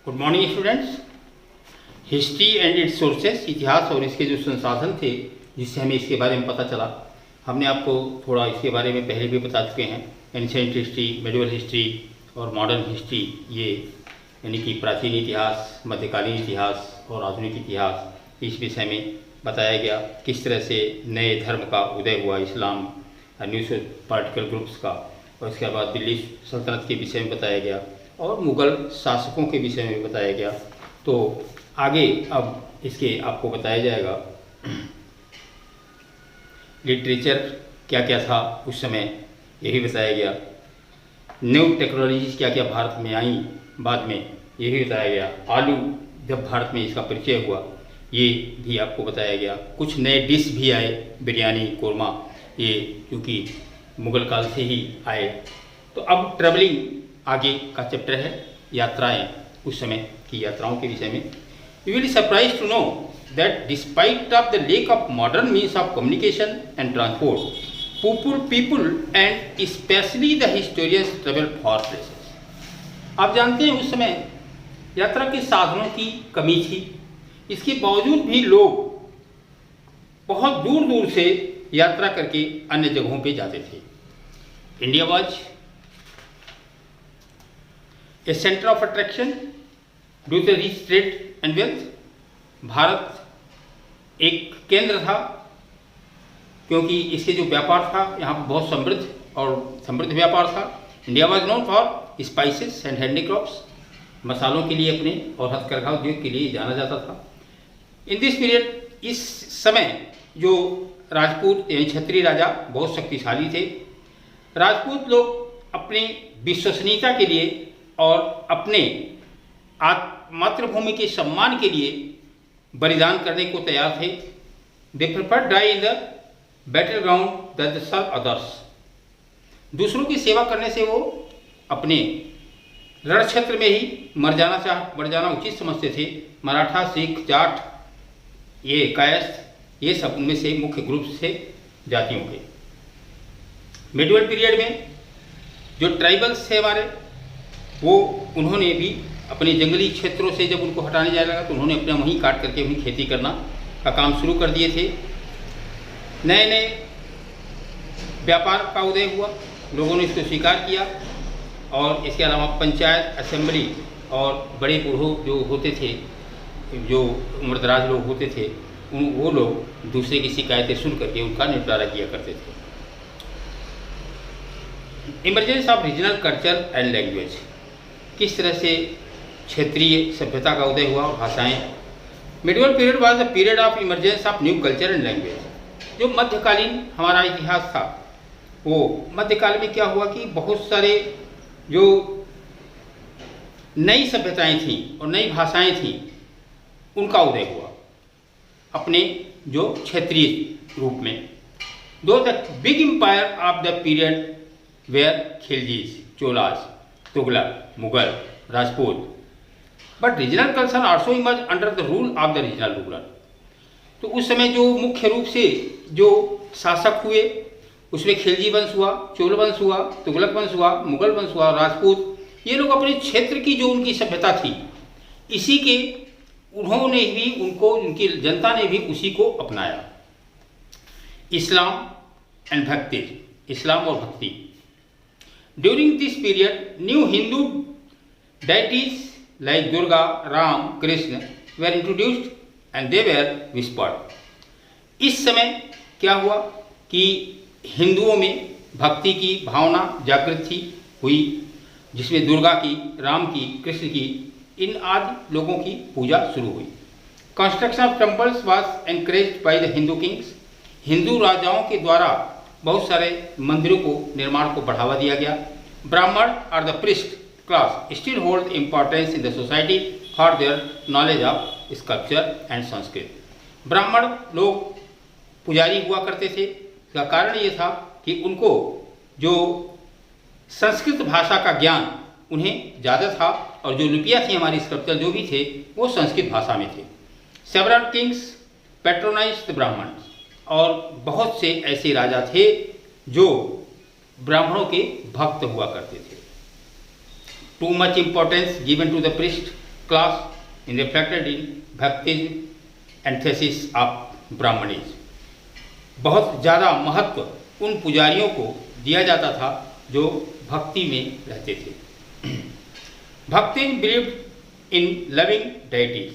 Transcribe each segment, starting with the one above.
Good morning students. History and it's sources, इतिहास और इसके जो संसाधन थे जिससे हमें इसके बारे में पता चला, हमने आपको थोड़ा इसके बारे में पहले भी बता चुके हैं। एंशिएंट हिस्ट्री, मेडिवल हिस्ट्री और मॉडर्न हिस्ट्री, ये यानी कि प्राचीन इतिहास, मध्यकालीन इतिहास और आधुनिक इतिहास, इस विषय में बताया गया किस तरह से नए धर्म का उदय हुआ, इस्लाम, न्यू पॉलिटिकल ग्रुप्स का, और इसके बाद दिल्ली सल्तनत के विषय में बताया गया और मुग़ल शासकों के विषय में बताया गया। तो आगे अब इसके आपको बताया जाएगा लिटरेचर क्या क्या था उस समय, यही बताया गया। न्यू टेक्नोलॉजीज क्या क्या भारत में आई बाद में, यही बताया गया। आलू जब भारत में इसका परिचय हुआ, ये भी आपको बताया गया। कुछ नए डिश भी आए, बिरयानी, कोरमा, ये क्योंकि मुग़ल काल से ही आए। तो अब ट्रैवलिंग आगे का चैप्टर है, यात्राएं, उस समय की यात्राओं के विषय में। You will surprise to know that despite of the lack of modern means of communication and transport, people and specially the historians travel for places. आप जानते हैं उस समय यात्रा के साधनों की कमी थी, इसके बावजूद भी लोग बहुत दूर दूर से यात्रा करके अन्य जगहों पे जाते थे। India was a centre of attraction due to rich trade and wealth. Bharat एक केंद्र था क्योंकि इसके जो व्यापार था यहाँ पर बहुत समृद्ध व्यापार था। India was known for spices and handicrafts, मसालों के लिए अपने और हथकरघा उद्योग के लिए जाना जाता था। इन दिस पीरियड, इस समय जो राजपूत यानी क्षत्रिय राजा बहुत शक्तिशाली थे। राजपूत लोग अपनी विश्वसनीयता के लिए और अपने मातृभूमि के सम्मान के लिए बलिदान करने को तैयार थे। They prefer die in the battle ground that serve others. दूसरों की सेवा करने से वो अपने रण क्षेत्र में ही मर जाना उचित समझते थे। मराठा, सिख, जाट, ये कायस्थ, ये सब उनमें से मुख्य ग्रुप थे जातियों के। मिडिवल पीरियड में जो ट्राइबल्स थे हमारे, वो उन्होंने भी अपने जंगली क्षेत्रों से जब उनको हटाने जाने लगा तो उन्होंने अपना वहीं काट करके वहीं खेती करना का काम शुरू कर दिए थे। नए नए व्यापार का उदय हुआ, लोगों ने इसको स्वीकार किया। और इसके अलावा पंचायत, असेंबली और बड़े बूढ़ों जो होते थे, जो उम्रदराज लोग होते थे, वो लोग दूसरे की शिकायतें सुन करके उनका निपटारा किया करते थे। Emergence of regional culture and language, किस तरह से क्षेत्रीय सभ्यता का उदय हुआ और भाषाएं। Medieval period was the period of emergence of new culture and language. जो मध्यकालीन हमारा इतिहास था, वो मध्यकाल में क्या हुआ कि बहुत सारे जो नई सभ्यताएं थीं और नई भाषाएं थीं, उनका उदय हुआ अपने जो क्षेत्रीय रूप में। दो the big empire of the period were Khiljis, Cholas, Tughlaq, Mughal, Rajput, but regional culture also emerge under the rule of the regional ruler. तो उस समय जो मुख्य रूप से जो शासक हुए, उसमें खिलजी वंश हुआ, चोल वंश हुआ, तुगलक वंश हुआ, मुगल वंश हुआ, राजपूत, ये लोग अपने क्षेत्र की जो उनकी सभ्यता थी, इसी के उन्होंने भी उनकी जनता ने भी उसी को अपनाया। इस्लाम एंड भक्ति, इस्लाम और भक्ति। During this period new Hindu deities like Durga, Ram, Krishna were introduced and they were worshipped. इस समय क्या हुआ कि हिंदुओं में भक्ति की भावना जागृत हुई, जिसमें दुर्गा की, राम की, कृष्ण की, इन आदि लोगों की पूजा शुरू हुई। Construction of temples was encouraged by the Hindu Kings. Hindu राजाओं के द्वारा बहुत सारे मंदिरों को निर्माण को बढ़ावा दिया गया। ब्राह्मण और the priest class still hold importance in the society for their knowledge of sculpture and Sanskrit. ब्राह्मण लोग पुजारी हुआ करते थे। इसका कारण ये था कि उनको जो संस्कृत भाषा का ज्ञान उन्हें ज़्यादा था और जो लिपियाँ थी, हमारी स्कल्पचर जो भी थे, वो संस्कृत भाषा में थे। सेवरल किंग्स पैट्रोनाइज्ड द ब्राह्मण, और बहुत से ऐसे राजा थे जो ब्राह्मणों के भक्त हुआ करते थे। Too much importance given to the priest, class in reflected in Bhaktism antithesis of Brahmanism. बहुत ज़्यादा महत्व उन पुजारियों को दिया जाता था जो भक्ति में रहते थे। Bhakti believed in loving deities,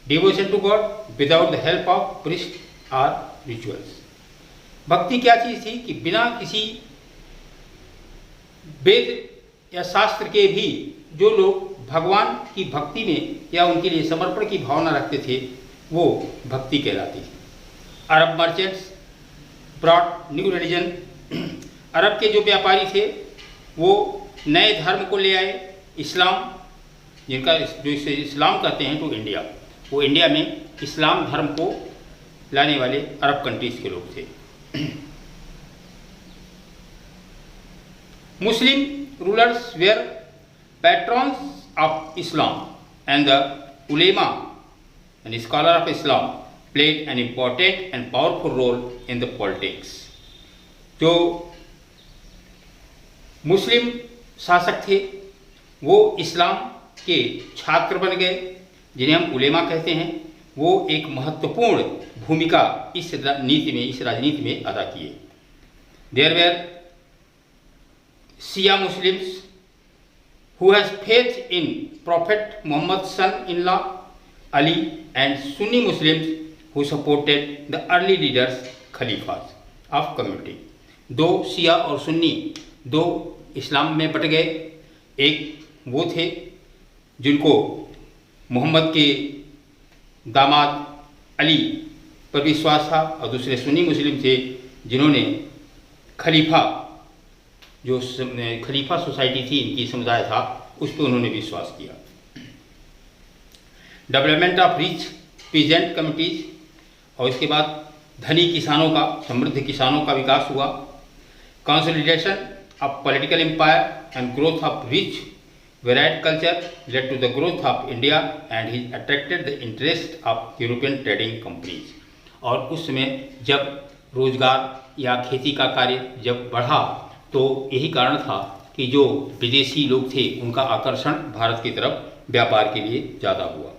devotion to god without the help of priest और रिचुअल्स। भक्ति क्या चीज़ थी कि बिना किसी वेद या शास्त्र के भी जो लोग भगवान की भक्ति में या उनके लिए समर्पण की भावना रखते थे वो भक्ति कहलाती थी। Arab merchants brought new religion, Arab के जो व्यापारी थे वो नए धर्म को ले आए, इस्लाम, जिनका जो इसे इस्लाम कहते हैं, टू इंडिया। वो इंडिया में इस्लाम धर्म को लाने वाले अरब कंट्रीज के लोग थे। Muslim rulers were patrons of Islam and the उलेमा and scholar of Islam played an important and powerful role in the politics। जो मुस्लिम शासक थे वो इस्लाम के छात्र बन गए, जिन्हें हम उलेमा कहते हैं। वो एक महत्वपूर्ण भूमिका इस नीति में, इस राजनीति में अदा किए। There were Shia Muslims who has faith in prophet Mohammad son in law Ali and Sunni Muslims who supported the early leaders Khalifas of community। दो शिया और सुन्नी दो इस्लाम में बट गए। एक वो थे जिनको मोहम्मद के दामाद अली पर विश्वास था और दूसरे सुन्नी मुस्लिम थे जिन्होंने खलीफा, जो खलीफा सोसाइटी थी, इनकी समुदाय था, उस पर उन्होंने विश्वास किया। Development of rich peasant communities, और इसके बाद धनी किसानों का, समृद्ध किसानों का विकास हुआ। Consolidation of political empire and growth of rich varied culture led to the growth of India and he attracted the interest of European trading companies. और उस समय जब रोजगार या खेती का कार्य जब बढ़ा तो यही कारण था कि जो विदेशी लोग थे उनका आकर्षण भारत की तरफ व्यापार के लिए ज़्यादा हुआ,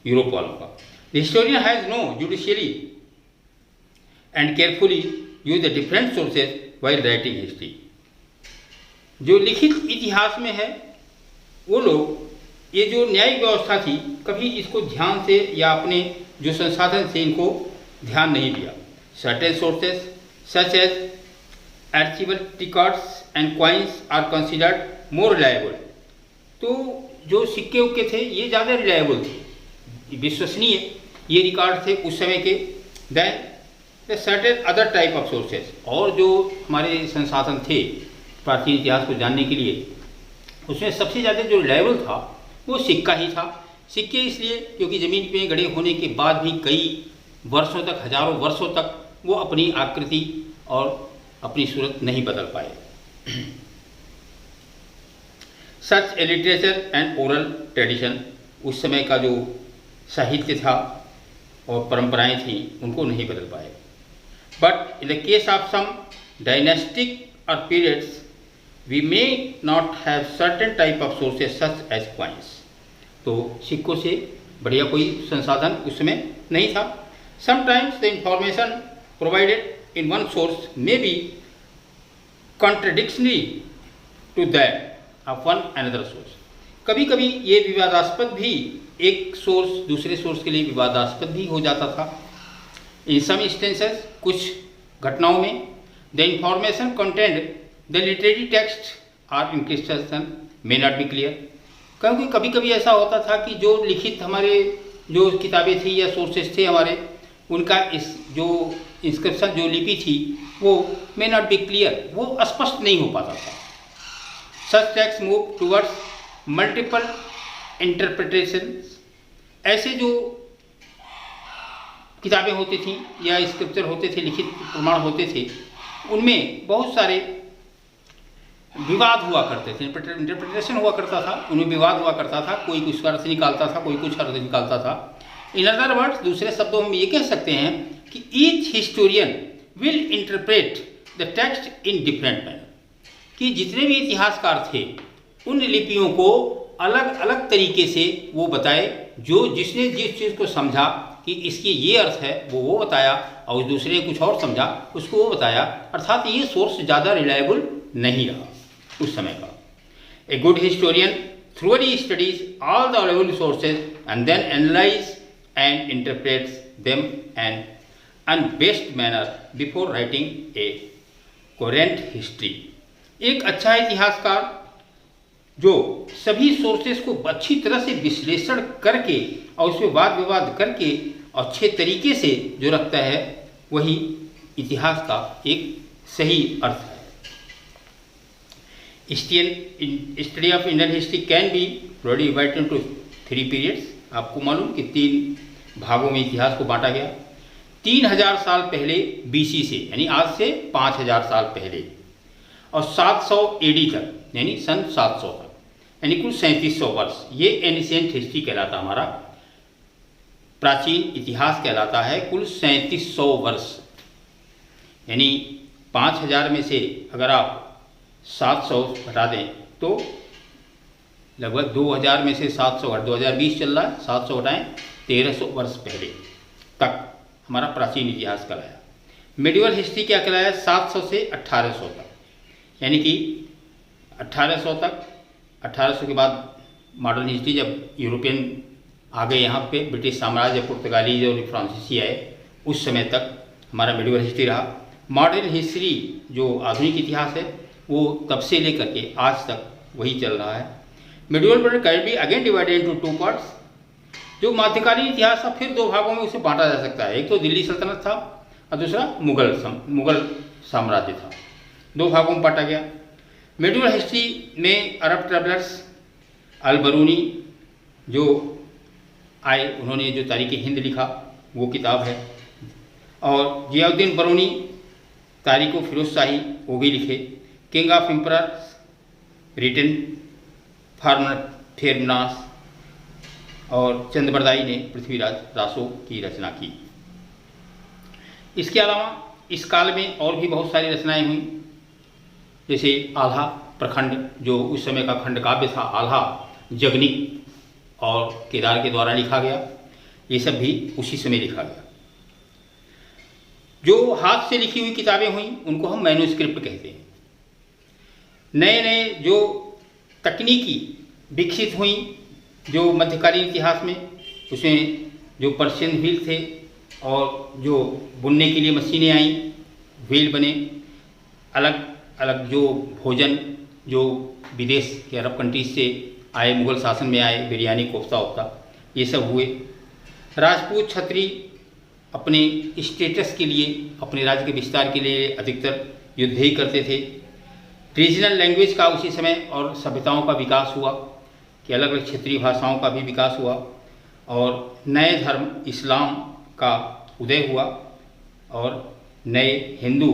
यूरोप वालों का। The historian has no judiciously and carefully use the different sources while writing history. जो लिखित इतिहास में है वो लोग ये जो न्यायिक व्यवस्था थी कभी इसको ध्यान से या अपने जो संसाधन से इनको ध्यान नहीं दिया। Certain sources such as archival records and coins are considered more reliable. तो जो सिक्के उक्के थे ये ज़्यादा रिलायबल थे, विश्वसनीय ये रिकॉर्ड थे उस समय के, then the certain other type of sources. और जो हमारे संसाधन थे प्राचीन इतिहास को जानने के लिए, उसमें सबसे ज़्यादा जो रिलायबल था वो सिक्का ही था। सिक्के इसलिए क्योंकि ज़मीन पे गड़े होने के बाद भी कई वर्षों तक, हजारों वर्षों तक वो अपनी आकृति और अपनी सूरत नहीं बदल पाए। सच A literature and oral tradition, उस समय का जो साहित्य था और परंपराएं थी उनको नहीं बदल पाए। But in the case of some dynastic और periods we may not have certain type of sources such as coins. तो सिक्कों से बढ़िया कोई संसाधन उस समय नहीं था। Sometimes the information provided in one source may be contradictory to that of one another source. कभी कभी ये विवादास्पद भी, एक सोर्स दूसरे सोर्स के लिए विवादास्पद भी हो जाता था। इन सम इंस्टेंसेस, कुछ घटनाओं में, the information content the literary text are inscription may not be clear. क्योंकि कभी कभी ऐसा होता था कि जो लिखित हमारे जो किताबें थी या सोर्सेज थे हमारे, उनका इस जो इंस्क्रिप्शन जो लिपि थी वो मे नॉट बी क्लियर, वो स्पष्ट नहीं हो पाता था। Such text move towards multiple interpretation. ऐसे जो किताबें होती थी या स्क्रिप्चर होते थे, लिखित प्रमाण होते थे, उनमें बहुत सारे विवाद हुआ करते थे, इंटरप्रिटेशन हुआ करता था, उनमें विवाद हुआ करता था। कोई कुछ अर्थ निकालता था, कोई कुछ अर्थ निकालता था। इन अदर वर्ड्स, दूसरे शब्दों में ये कह सकते हैं कि each historian will interpret the text in different manner, कि जितने भी इतिहासकार थे उन लिपियों को अलग अलग तरीके से वो बताए, जो जिसने जिस चीज़ को समझा कि इसकी ये अर्थ है वो बताया, और दूसरे ने कुछ और समझा उसको वो बताया। अर्थात ये सोर्स ज़्यादा रिलायबल नहीं रहा उस समय का। A good historian thoroughly studies all the available sources and then analyze and interprets them in best manner before writing a coherent history। एक अच्छा इतिहासकार जो सभी सोर्सेस को अच्छी तरह से विश्लेषण करके और उसमें वाद विवाद करके अच्छे तरीके से जो रखता है, वही इतिहास का एक सही अर्थ है। Study of Indian history can be broadly divided into 3 periods. आपको मालूम कि 3 भागों में इतिहास को बांटा गया। 3000 साल पहले बीसी से, यानी आज से 5000 साल पहले, और 700 एडी तक, यानी सन 700 तक, यानी कुल 3700 वर्ष। ये एनिशिएंट हिस्ट्री कहलाता, हमारा प्राचीन इतिहास कहलाता है। कुल 3700 वर्ष, यानी 5000 में से अगर आप 700 हटा दें तो लगभग 2000 में से 700 हट, 2020 चल रहा है, 700 हटाएं 1300 वर्ष पहले तक हमारा प्राचीन इतिहास कहलाया। मिडिवल हिस्ट्री क्या कहलाया? 700 से 1800 तक, यानी कि 1800 तक। 1800 के बाद मॉडर्न हिस्ट्री, जब यूरोपियन आ गए यहाँ पे, ब्रिटिश साम्राज्य, पुर्तगाली और फ्रांसीसी आए, उस समय तक हमारा मिडिवल हिस्ट्री रहा। मॉडर्न हिस्ट्री जो आधुनिक इतिहास है वो तब से लेकर के आज तक वही चल रहा है। Medieval period can be again divided into 2 parts. जो मध्यकालीन इतिहास था फिर 2 भागों में उसे बांटा जा सकता है। एक तो दिल्ली सल्तनत था और दूसरा मुगल साम्राज्य था। 2 भागों में बांटा गया। मिडिवल हिस्ट्री में अरब ट्रेवलर्स अल बरूनी जो आए, उन्होंने जो तारीख़ हिंद लिखा वो किताब है, और जियाउद्दीन बरूनी तारीख़ फिरोज शाही वो भी लिखे। किंग ऑफ एम्परर्स रिटन फेरनास, और चंद्रबरदाई ने पृथ्वीराज रासो की रचना की। इसके अलावा इस काल में और भी बहुत सारी रचनाएं हुई, जैसे आल्हा प्रखंड जो उस समय का खंड काव्य था, आल्हा जगनिक और केदार के द्वारा लिखा गया, ये सब भी उसी समय लिखा गया। जो हाथ से लिखी हुई किताबें हुई उनको हम मैन्युस्क्रिप्ट कहते हैं। नए नए जो तकनीकी विकसित हुई जो मध्यकालीन इतिहास में, उसमें जो पर्शियन व्हील थे और जो बुनने के लिए मशीनें आईं, व्हील बने, अलग अलग जो भोजन जो विदेश के अरब कंट्रीज से आए, मुग़ल शासन में आए, बिरयानी, कोफ्ता वोफ्ता, ये सब हुए। राजपूत क्षत्रिय अपने स्टेटस के लिए, अपने राज्य के विस्तार के लिए अधिकतर युद्ध ही करते थे। रीजनल लैंग्वेज का उसी समय और सभ्यताओं का विकास हुआ कि अलग अलग क्षेत्रीय भाषाओं का भी विकास हुआ, और नए धर्म इस्लाम का उदय हुआ, और नए हिंदू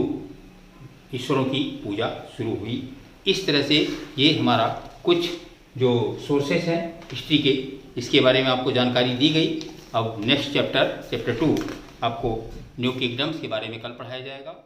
ईश्वरों की पूजा शुरू हुई। इस तरह से ये हमारा कुछ जो सोर्सेस हैं हिस्ट्री के, इसके बारे में आपको जानकारी दी गई। अब नेक्स्ट चैप्टर 2 आपको न्यू किंगडम्स के बारे में कल पढ़ाया जाएगा।